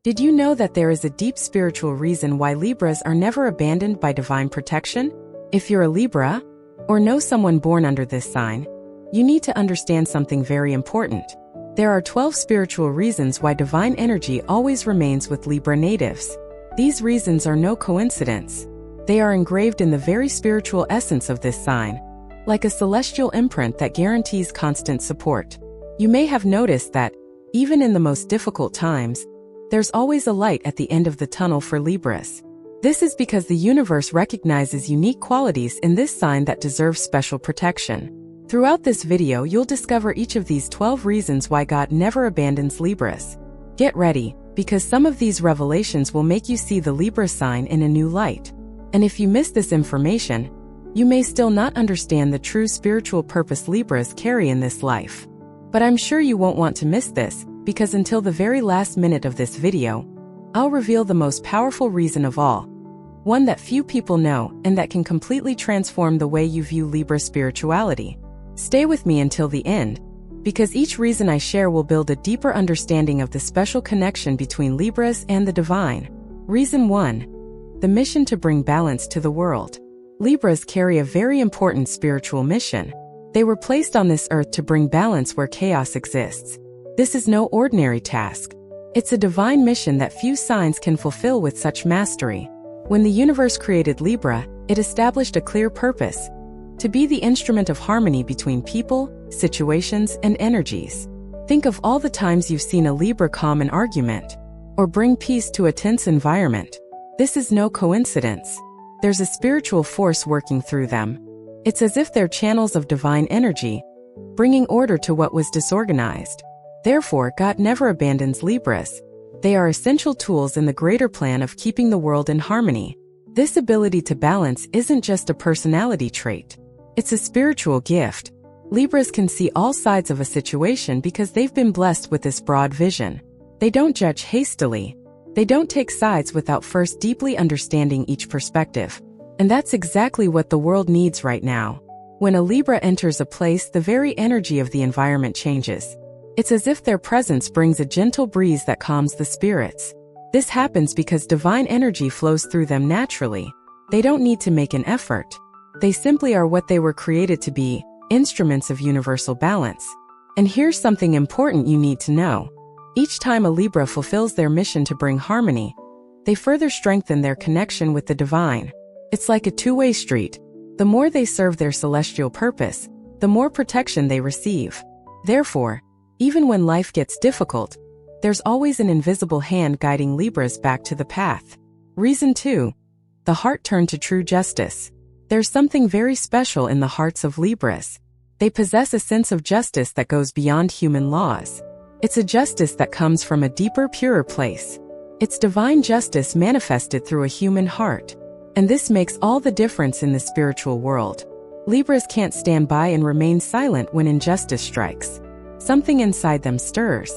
Did you know that there is a deep spiritual reason why Libras are never abandoned by divine protection? If you're a Libra, or know someone born under this sign, you need to understand something very important. There are 12 spiritual reasons why divine energy always remains with Libra natives. These reasons are no coincidence. They are engraved in the very spiritual essence of this sign, like a celestial imprint that guarantees constant support. You may have noticed that, even in the most difficult times, there's always a light at the end of the tunnel for Libras. This is because the universe recognizes unique qualities in this sign that deserve special protection. Throughout this video, you'll discover each of these 12 reasons why God never abandons Libras. Get ready, because some of these revelations will make you see the Libra sign in a new light. And if you miss this information, you may still not understand the true spiritual purpose Libras carry in this life. But I'm sure you won't want to miss this, because until the very last minute of this video, I'll reveal the most powerful reason of all. One that few people know and that can completely transform the way you view Libra spirituality. Stay with me until the end, because each reason I share will build a deeper understanding of the special connection between Libras and the divine. Reason 1. The mission to bring balance to the world. Libras carry a very important spiritual mission. They were placed on this earth to bring balance where chaos exists. This is no ordinary task. It's a divine mission that few signs can fulfill with such mastery. When the universe created Libra, it established a clear purpose: to be the instrument of harmony between people, situations, and energies. Think of all the times you've seen a Libra calm an argument, or bring peace to a tense environment. This is no coincidence. There's a spiritual force working through them. It's as if they're channels of divine energy, bringing order to what was disorganized. Therefore, God never abandons Libras. They are essential tools in the greater plan of keeping the world in harmony. This ability to balance isn't just a personality trait. It's a spiritual gift. Libras can see all sides of a situation because they've been blessed with this broad vision. They don't judge hastily. They don't take sides without first deeply understanding each perspective. And that's exactly what the world needs right now. When a Libra enters a place, the very energy of the environment changes. It's as if their presence brings a gentle breeze that calms the spirits. This happens because divine energy flows through them naturally. They don't need to make an effort. They simply are what they were created to be, instruments of universal balance. And here's something important you need to know. Each time a Libra fulfills their mission to bring harmony, they further strengthen their connection with the divine. It's like a two-way street. The more they serve their celestial purpose, the more protection they receive. Therefore, even when life gets difficult, there's always an invisible hand guiding Libras back to the path. Reason 2. The heart turned to true justice. There's something very special in the hearts of Libras. They possess a sense of justice that goes beyond human laws. It's a justice that comes from a deeper, purer place. It's divine justice manifested through a human heart. And this makes all the difference in the spiritual world. Libras can't stand by and remain silent when injustice strikes. Something inside them stirs.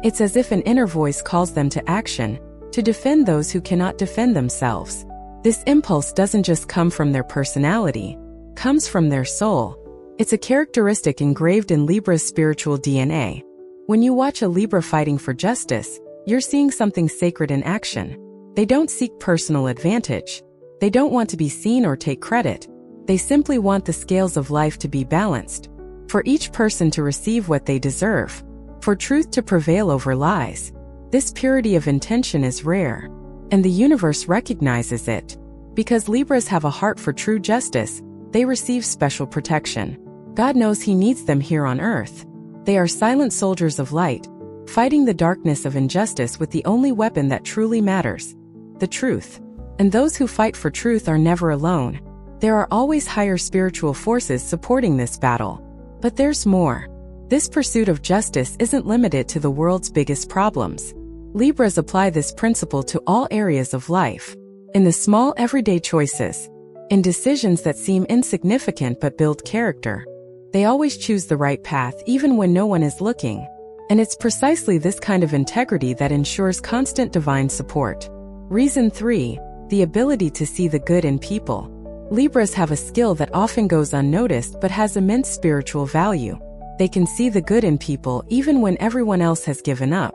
It's as if an inner voice calls them to action, to defend those who cannot defend themselves. This impulse doesn't just come from their personality, comes from their soul. It's a characteristic engraved in Libra's spiritual DNA. When you watch a Libra fighting for justice, you're seeing something sacred in action. They don't seek personal advantage. They don't want to be seen or take credit. They simply want the scales of life to be balanced, for each person to receive what they deserve, for truth to prevail over lies. This purity of intention is rare, and the universe recognizes it. Because Libras have a heart for true justice, they receive special protection. God knows He needs them here on earth. They are silent soldiers of light, fighting the darkness of injustice with the only weapon that truly matters: the truth. And those who fight for truth are never alone. There are always higher spiritual forces supporting this battle. But there's more. This pursuit of justice isn't limited to the world's biggest problems. Libras apply this principle to all areas of life. In the small everyday choices, in decisions that seem insignificant but build character. They always choose the right path even when no one is looking. And it's precisely this kind of integrity that ensures constant divine support. Reason 3. The ability to see the good in people. Libras have a skill that often goes unnoticed but has immense spiritual value. They can see the good in people even when everyone else has given up.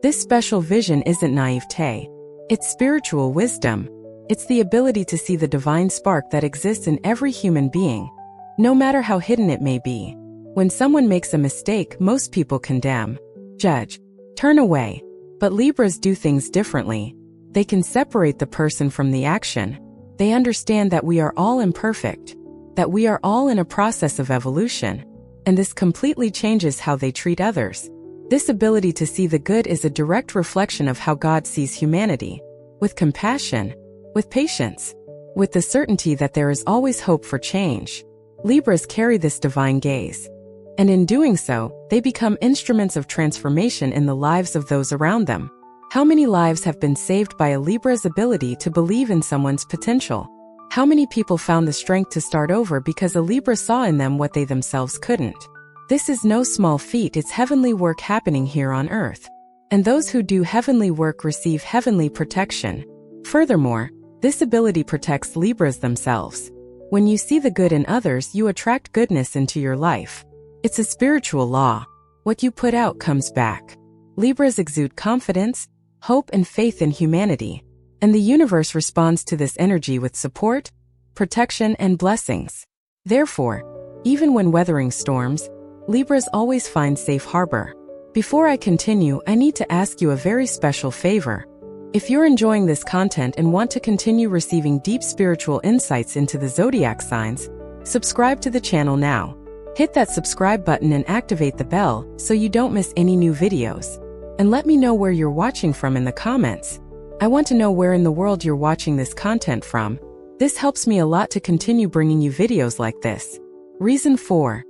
This special vision isn't naivete. It's spiritual wisdom. It's the ability to see the divine spark that exists in every human being, no matter how hidden it may be. When someone makes a mistake, most people condemn, judge, turn away. But Libras do things differently. They can separate the person from the action. They understand that we are all imperfect, that we are all in a process of evolution, and this completely changes how they treat others. This ability to see the good is a direct reflection of how God sees humanity, with compassion, with patience, with the certainty that there is always hope for change. Libras carry this divine gaze, and in doing so, they become instruments of transformation in the lives of those around them. How many lives have been saved by a Libra's ability to believe in someone's potential? How many people found the strength to start over because a Libra saw in them what they themselves couldn't? This is no small feat, it's heavenly work happening here on earth. And those who do heavenly work receive heavenly protection. Furthermore, this ability protects Libras themselves. When you see the good in others, you attract goodness into your life. It's a spiritual law. What you put out comes back. Libras exude confidence, hope, and faith in humanity, and the universe responds to this energy with support, protection, and blessings. Therefore, even when weathering storms, Libras always find safe harbor. Before I continue, I need to ask you a very special favor. If you're enjoying this content and want to continue receiving deep spiritual insights into the zodiac signs, subscribe to the channel now. Hit that subscribe button and activate the bell so you don't miss any new videos. And let me know where you're watching from in the comments. I want to know where in the world you're watching this content from. This helps me a lot to continue bringing you videos like this. Reason 4.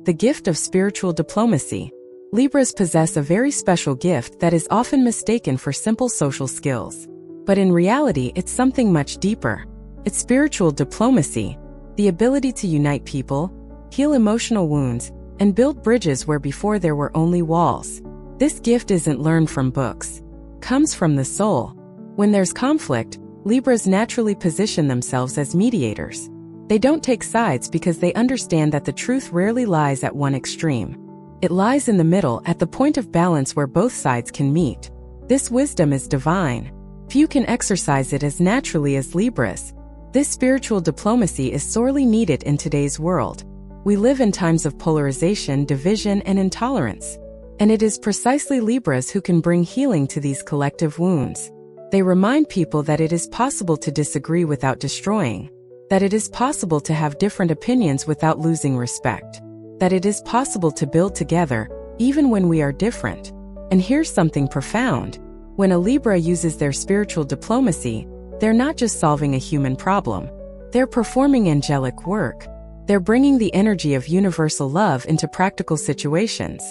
The gift of spiritual diplomacy. Libras possess a very special gift that is often mistaken for simple social skills. But in reality, it's something much deeper. It's spiritual diplomacy, the ability to unite people, heal emotional wounds, and build bridges where before there were only walls. This gift isn't learned from books. Comes from the soul. When there's conflict, Libras naturally position themselves as mediators. They don't take sides because they understand that the truth rarely lies at one extreme. It lies in the middle, at the point of balance where both sides can meet. This wisdom is divine. Few can exercise it as naturally as Libras. This spiritual diplomacy is sorely needed in today's world. We live in times of polarization, division, and intolerance. And it is precisely Libras who can bring healing to these collective wounds. They remind people that it is possible to disagree without destroying, that it is possible to have different opinions without losing respect, that it is possible to build together, even when we are different. And here's something profound. When a Libra uses their spiritual diplomacy, they're not just solving a human problem. They're performing angelic work. They're bringing the energy of universal love into practical situations.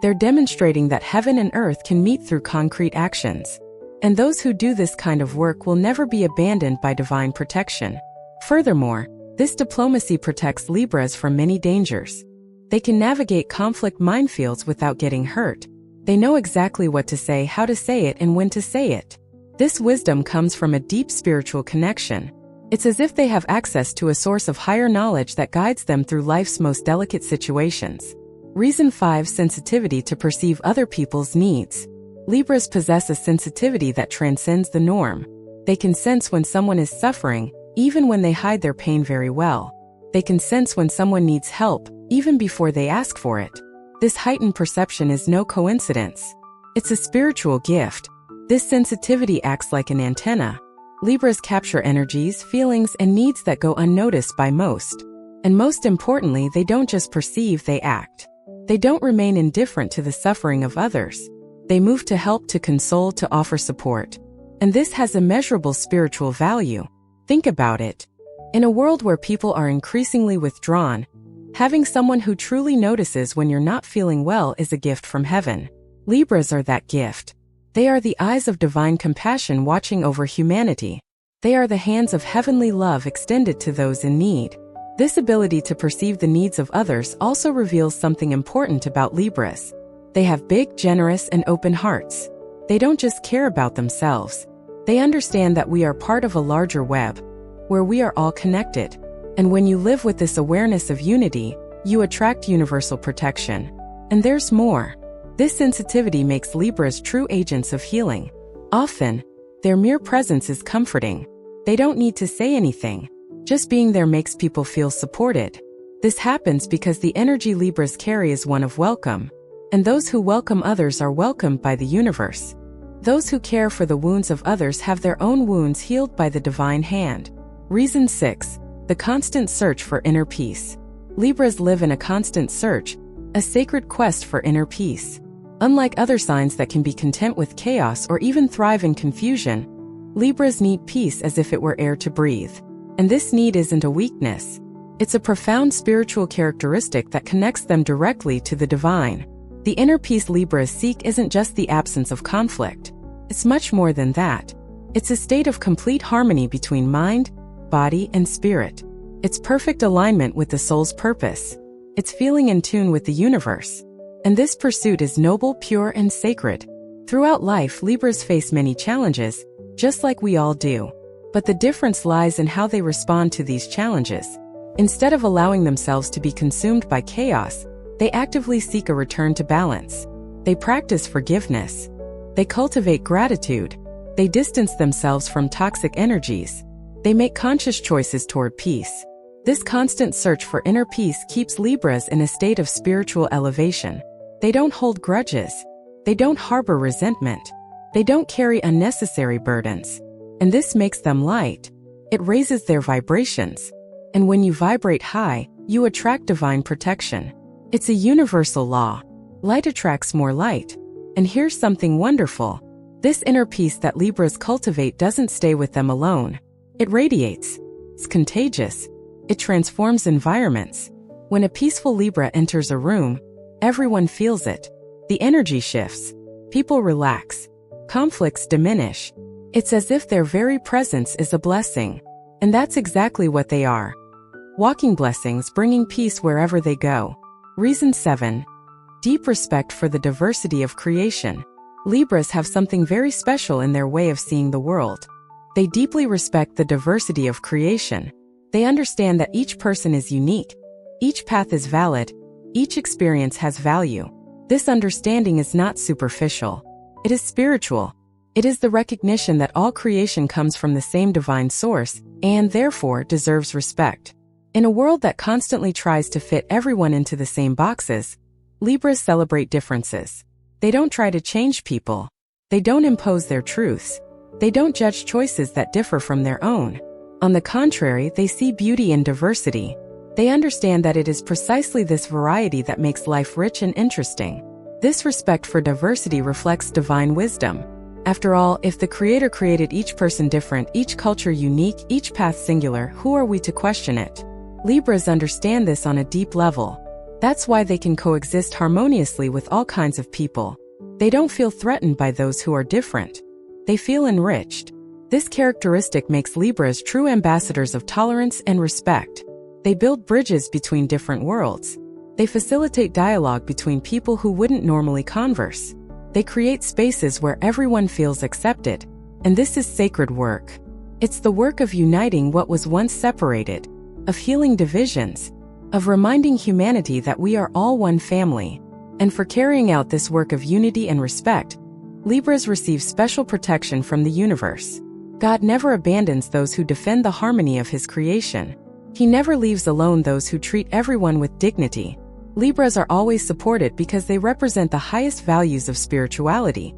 They're demonstrating that heaven and earth can meet through concrete actions. And those who do this kind of work will never be abandoned by divine protection. Furthermore, this diplomacy protects Libras from many dangers. They can navigate conflict minefields without getting hurt. They know exactly what to say, how to say it, and when to say it. This wisdom comes from a deep spiritual connection. It's as if they have access to a source of higher knowledge that guides them through life's most delicate situations. Reason 5. Sensitivity to perceive other people's needs. Libras possess a sensitivity that transcends the norm. They can sense when someone is suffering, even when they hide their pain very well. They can sense when someone needs help, even before they ask for it. This heightened perception is no coincidence. It's a spiritual gift. This sensitivity acts like an antenna. Libras capture energies, feelings, and needs that go unnoticed by most. And most importantly, they don't just perceive, they act. They don't remain indifferent to the suffering of others. They move to help, to console, to offer support. And this has immeasurable spiritual value. Think about it. In a world where people are increasingly withdrawn, having someone who truly notices when you're not feeling well is a gift from heaven. Libras are that gift. They are the eyes of divine compassion watching over humanity. They are the hands of heavenly love extended to those in need. This ability to perceive the needs of others also reveals something important about Libras. They have big, generous, and open hearts. They don't just care about themselves. They understand that we are part of a larger web, where we are all connected. And when you live with this awareness of unity, you attract universal protection. And there's more. This sensitivity makes Libras true agents of healing. Often, their mere presence is comforting. They don't need to say anything. Just being there makes people feel supported. This happens because the energy Libras carry is one of welcome. And those who welcome others are welcomed by the universe. Those who care for the wounds of others have their own wounds healed by the divine hand. Reason 6. The constant search for inner peace. Libras live in a constant search, a sacred quest for inner peace. Unlike other signs that can be content with chaos or even thrive in confusion, Libras need peace as if it were air to breathe. And this need isn't a weakness. It's a profound spiritual characteristic that connects them directly to the divine. The inner peace Libras seek isn't just the absence of conflict. It's much more than that. It's a state of complete harmony between mind, body, and spirit. It's perfect alignment with the soul's purpose. It's feeling in tune with the universe. And this pursuit is noble, pure, and sacred. Throughout life, Libras face many challenges, just like we all do. But the difference lies in how they respond to these challenges. Instead of allowing themselves to be consumed by chaos, they actively seek a return to balance. They practice forgiveness. They cultivate gratitude. They distance themselves from toxic energies. They make conscious choices toward peace. This constant search for inner peace keeps Libras in a state of spiritual elevation. They don't hold grudges. They don't harbor resentment. They don't carry unnecessary burdens. And this makes them light. It raises their vibrations. And when you vibrate high, you attract divine protection. It's a universal law. Light attracts more light. And here's something wonderful. This inner peace that Libras cultivate doesn't stay with them alone. It radiates. It's contagious. It transforms environments. When a peaceful Libra enters a room, everyone feels it. The energy shifts. People relax. Conflicts diminish. It's as if their very presence is a blessing. And that's exactly what they are. Walking blessings, bringing peace wherever they go. Reason 7. Deep respect for the diversity of creation. Libras have something very special in their way of seeing the world. They deeply respect the diversity of creation. They understand that each person is unique. Each path is valid. Each experience has value. This understanding is not superficial. It is spiritual. It is the recognition that all creation comes from the same divine source, and therefore deserves respect. In a world that constantly tries to fit everyone into the same boxes, Libras celebrate differences. They don't try to change people. They don't impose their truths. They don't judge choices that differ from their own. On the contrary, they see beauty in diversity. They understand that it is precisely this variety that makes life rich and interesting. This respect for diversity reflects divine wisdom. After all, if the Creator created each person different, each culture unique, each path singular, who are we to question it? Libras understand this on a deep level. That's why they can coexist harmoniously with all kinds of people. They don't feel threatened by those who are different. They feel enriched. This characteristic makes Libras true ambassadors of tolerance and respect. They build bridges between different worlds. They facilitate dialogue between people who wouldn't normally converse. They create spaces where everyone feels accepted. And this is sacred work. It's the work of uniting what was once separated, of healing divisions, of reminding humanity that we are all one family. And for carrying out this work of unity and respect, Libras receive special protection from the universe. God never abandons those who defend the harmony of His creation. He never leaves alone those who treat everyone with dignity. Libras are always supported because they represent the highest values of spirituality: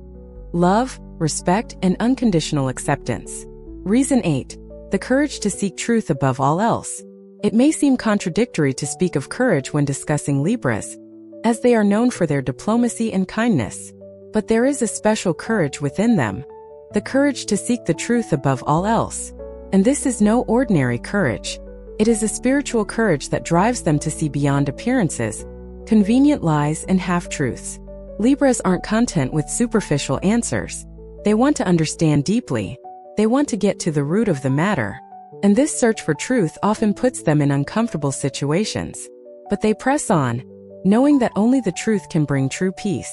love, respect, and unconditional acceptance. Reason 8. The courage to seek truth above all else. It may seem contradictory to speak of courage when discussing Libras, as they are known for their diplomacy and kindness. But there is a special courage within them. The courage to seek the truth above all else. And this is no ordinary courage. It is a spiritual courage that drives them to see beyond appearances, convenient lies, and half-truths. Libras aren't content with superficial answers. They want to understand deeply. They want to get to the root of the matter. And this search for truth often puts them in uncomfortable situations. But they press on, knowing that only the truth can bring true peace.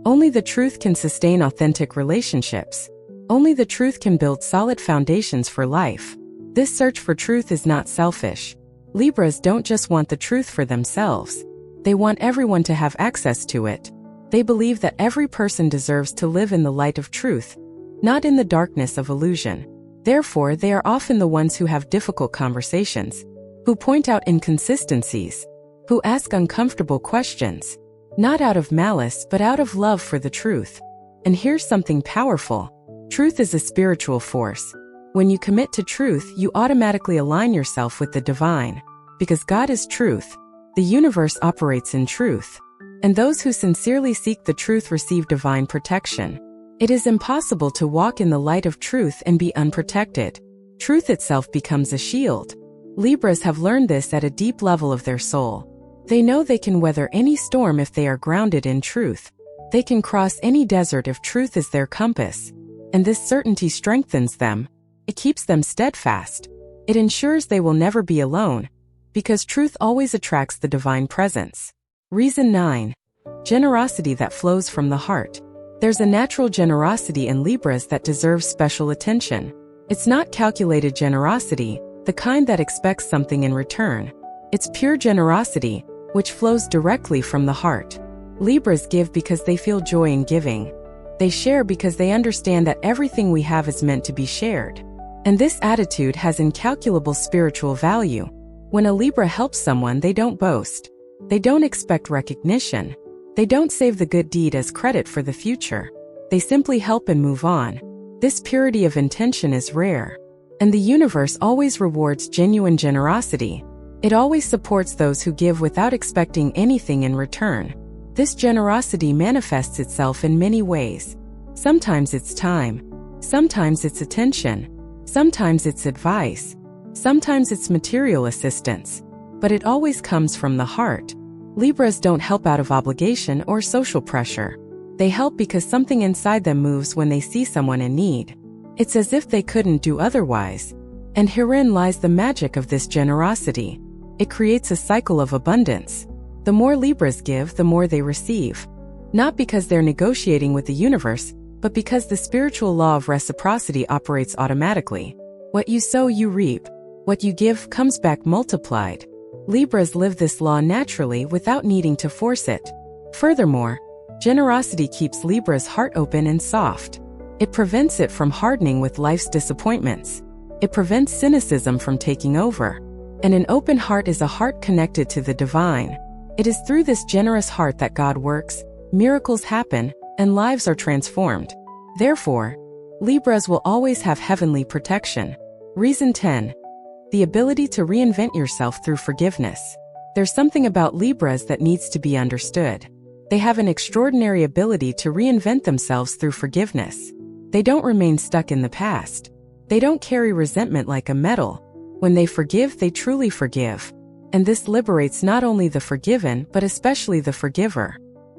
Only the truth can sustain authentic relationships. Only the truth can build solid foundations for life. This search for truth is not selfish. Libras don't just want the truth for themselves. They want everyone to have access to it. They believe that every person deserves to live in the light of truth, not in the darkness of illusion. Therefore, they are often the ones who have difficult conversations, who point out inconsistencies, who ask uncomfortable questions, not out of malice but out of love for the truth. And here's something powerful. Truth is a spiritual force. When you commit to truth, you automatically align yourself with the divine. Because God is truth, the universe operates in truth. And those who sincerely seek the truth receive divine protection. It is impossible to walk in the light of truth and be unprotected. Truth itself becomes a shield. Libras have learned this at a deep level of their soul. They know they can weather any storm if they are grounded in truth. They can cross any desert if truth is their compass. And this certainty strengthens them. It keeps them steadfast. It ensures they will never be alone, because truth always attracts the divine presence. Reason 9. Generosity that flows from the heart. There's a natural generosity in Libras that deserves special attention. It's not calculated generosity, the kind that expects something in return. It's pure generosity, which flows directly from the heart. Libras give because they feel joy in giving. They share because they understand that everything we have is meant to be shared. And this attitude has incalculable spiritual value. When a Libra helps someone, they don't boast. They don't expect recognition. They don't save the good deed as credit for the future. They simply help and move on. This purity of intention is rare. And the universe always rewards genuine generosity. It always supports those who give without expecting anything in return. This generosity manifests itself in many ways. Sometimes it's time. Sometimes it's attention. Sometimes it's advice. Sometimes it's material assistance. But it always comes from the heart. Libras don't help out of obligation or social pressure. They help because something inside them moves when they see someone in need. It's as if they couldn't do otherwise. And herein lies the magic of this generosity. It creates a cycle of abundance. The more Libras give, the more they receive. Not because they're negotiating with the universe, but because the spiritual law of reciprocity operates automatically. What you sow, you reap. What you give comes back multiplied. Libras live this law naturally without needing to force it. Furthermore, generosity keeps Libra's heart open and soft. It prevents it from hardening with life's disappointments. It prevents cynicism from taking over. And an open heart is a heart connected to the divine. It is through this generous heart that God works, miracles happen, and lives are transformed. Therefore, Libras will always have heavenly protection. Reason 10. The ability to reinvent yourself through forgiveness. There's something about Libras that needs to be understood. They have an extraordinary ability to reinvent themselves through forgiveness. They don't remain stuck in the past. They don't carry resentment like a metal. When they forgive, they truly forgive. And this liberates not only the forgiven, but especially the forgiver.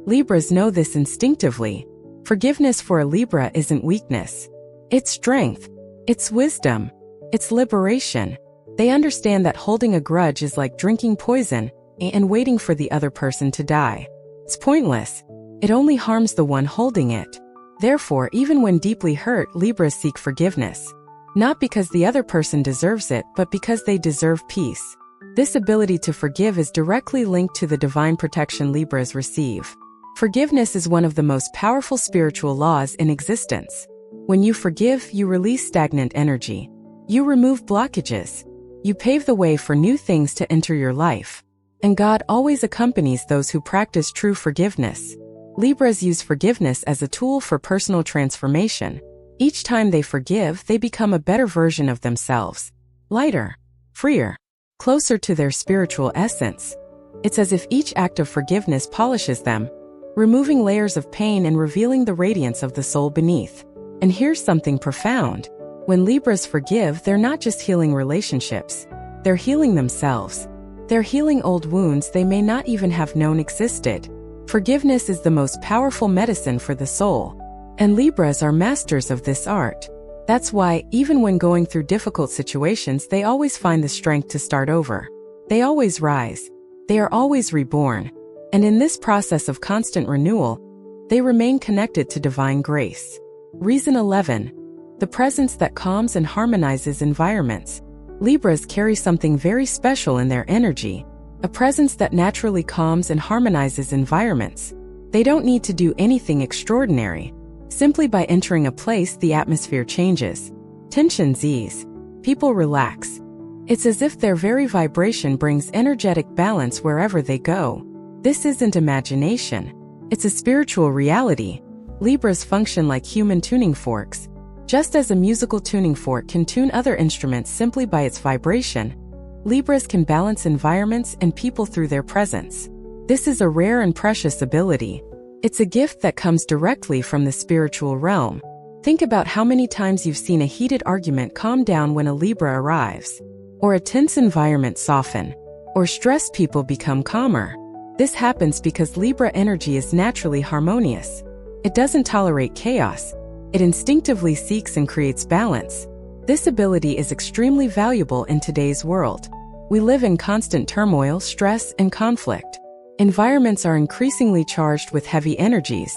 Libras know this instinctively. Forgiveness for a Libra isn't weakness. It's strength. It's wisdom. It's liberation. They understand that holding a grudge is like drinking poison and waiting for the other person to die. It's pointless. It only harms the one holding it. Therefore, even when deeply hurt, Libras seek forgiveness. Not because the other person deserves it, but because they deserve peace. This ability to forgive is directly linked to the divine protection Libras receive. Forgiveness is one of the most powerful spiritual laws in existence. When you forgive, you release stagnant energy. You remove blockages. You pave the way for new things to enter your life. And God always accompanies those who practice true forgiveness. Libras use forgiveness as a tool for personal transformation. Each time they forgive, they become a better version of themselves. Lighter, freer, closer to their spiritual essence. It's as if each act of forgiveness polishes them, removing layers of pain and revealing the radiance of the soul beneath. And here's something profound. When Libras forgive, they're not just healing relationships. They're healing themselves. They're healing old wounds they may not even have known existed. Forgiveness is the most powerful medicine for the soul. And Libras are masters of this art. That's why, even when going through difficult situations, they always find the strength to start over. They always rise. They are always reborn. And in this process of constant renewal, they remain connected to divine grace. Reason 11. The presence that calms and harmonizes environments. Libras carry something very special in their energy, a presence that naturally calms and harmonizes environments. They don't need to do anything extraordinary. Simply by entering a place, the atmosphere changes. Tensions ease. People relax. It's as if their very vibration brings energetic balance wherever they go. This isn't imagination. It's a spiritual reality. Libras function like human tuning forks. Just as a musical tuning fork can tune other instruments simply by its vibration, Libras can balance environments and people through their presence. This is a rare and precious ability. It's a gift that comes directly from the spiritual realm. Think about how many times you've seen a heated argument calm down when a Libra arrives, or a tense environment soften, or stressed people become calmer. This happens because Libra energy is naturally harmonious. It doesn't tolerate chaos. It instinctively seeks and creates balance. This ability is extremely valuable in today's world. We live in constant turmoil, stress, and conflict. Environments are increasingly charged with heavy energies,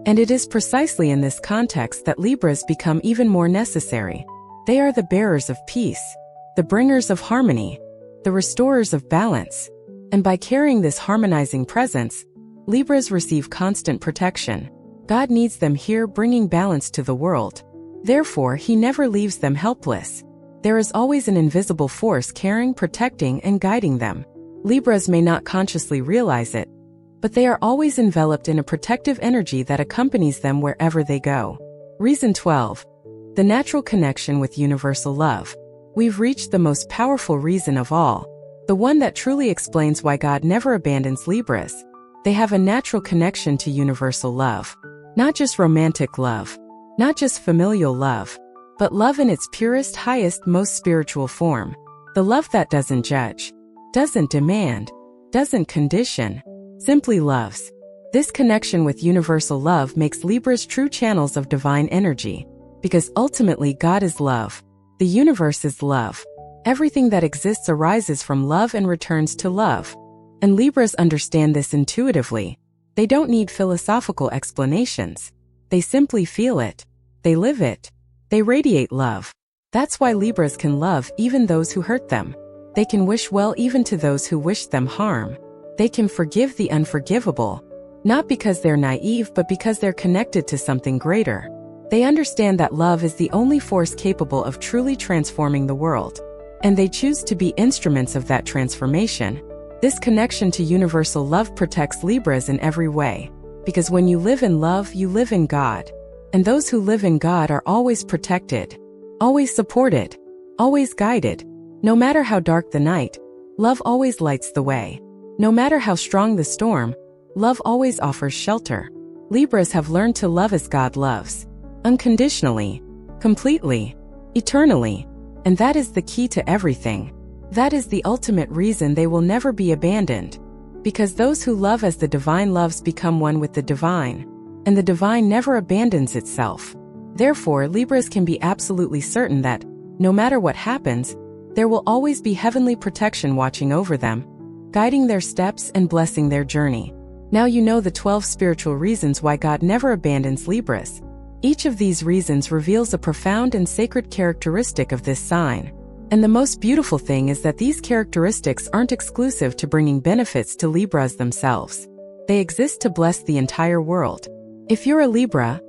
and it is precisely in this context that Libras become even more necessary. They are the bearers of peace, the bringers of harmony, the restorers of balance, and by carrying this harmonizing presence, Libras receive constant protection. God needs them here, bringing balance to the world. Therefore, He never leaves them helpless. There is always an invisible force caring, protecting, and guiding them. Libras may not consciously realize it, but they are always enveloped in a protective energy that accompanies them wherever they go. Reason 12. The natural connection with universal love. We've reached the most powerful reason of all, the one that truly explains why God never abandons Libras. They have a natural connection to universal love. Not just romantic love, not just familial love, but love in its purest, highest, most spiritual form. The love that doesn't judge, doesn't demand, doesn't condition, simply loves. This connection with universal love makes Libras true channels of divine energy, because ultimately God is love. The universe is love. Everything that exists arises from love and returns to love. And Libras understand this intuitively. They don't need philosophical explanations. They simply feel it. They live it. They radiate love. That's why Libras can love even those who hurt them. They can wish well even to those who wish them harm. They can forgive the unforgivable, not because they're naive but because they're connected to something greater. They understand that love is the only force capable of truly transforming the world, and they choose to be instruments of that transformation. This connection to universal love protects Libras in every way, because when you live in love, you live in God. And those who live in God are always protected, always supported, always guided. No matter how dark the night, love always lights the way. No matter how strong the storm, love always offers shelter. Libras have learned to love as God loves, unconditionally, completely, eternally. And that is the key to everything. That is the ultimate reason they will never be abandoned. Because those who love as the divine loves become one with the divine, and the divine never abandons itself. Therefore, Libras can be absolutely certain that, no matter what happens, there will always be heavenly protection watching over them, guiding their steps and blessing their journey. Now you know the 12 spiritual reasons why God never abandons Libras. Each of these reasons reveals a profound and sacred characteristic of this sign. And the most beautiful thing is that these characteristics aren't exclusive to bringing benefits to Libras themselves. They exist to bless the entire world. If you're a Libra,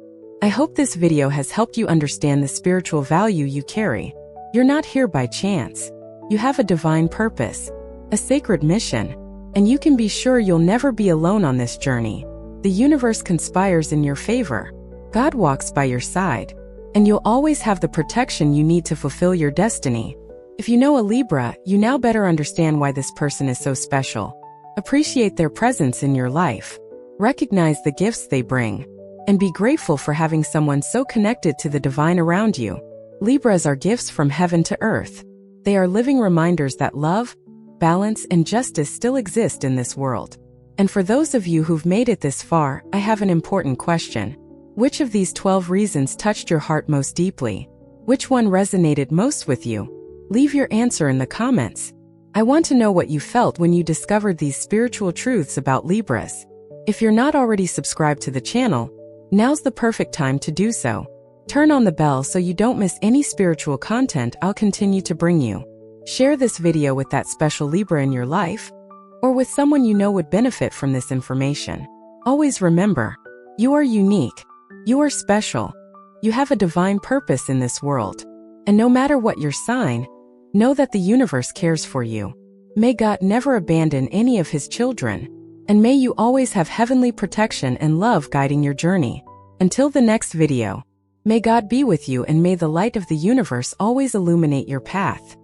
I hope this video has helped you understand the spiritual value you carry. You're not here by chance. You have a divine purpose, a sacred mission, and you can be sure you'll never be alone on this journey. The universe conspires in your favor. God walks by your side, and you'll always have the protection you need to fulfill your destiny. If you know a Libra, you now better understand why this person is so special. Appreciate their presence in your life. Recognize the gifts they bring, and be grateful for having someone so connected to the divine around you. Libras are gifts from heaven to earth. They are living reminders that love, balance, and justice still exist in this world. And for those of you who've made it this far, I have an important question. Which of these 12 reasons touched your heart most deeply? Which one resonated most with you? Leave your answer in the comments. I want to know what you felt when you discovered these spiritual truths about Libras. If you're not already subscribed to the channel, now's the perfect time to do so. Turn on the bell so you don't miss any spiritual content I'll continue to bring you. Share this video with that special Libra in your life, or with someone you know would benefit from this information. Always remember, you are unique. You are special. You have a divine purpose in this world. And no matter what your sign, know that the universe cares for you. May God never abandon any of his children. And may you always have heavenly protection and love guiding your journey. Until the next video, may God be with you and may the light of the universe always illuminate your path.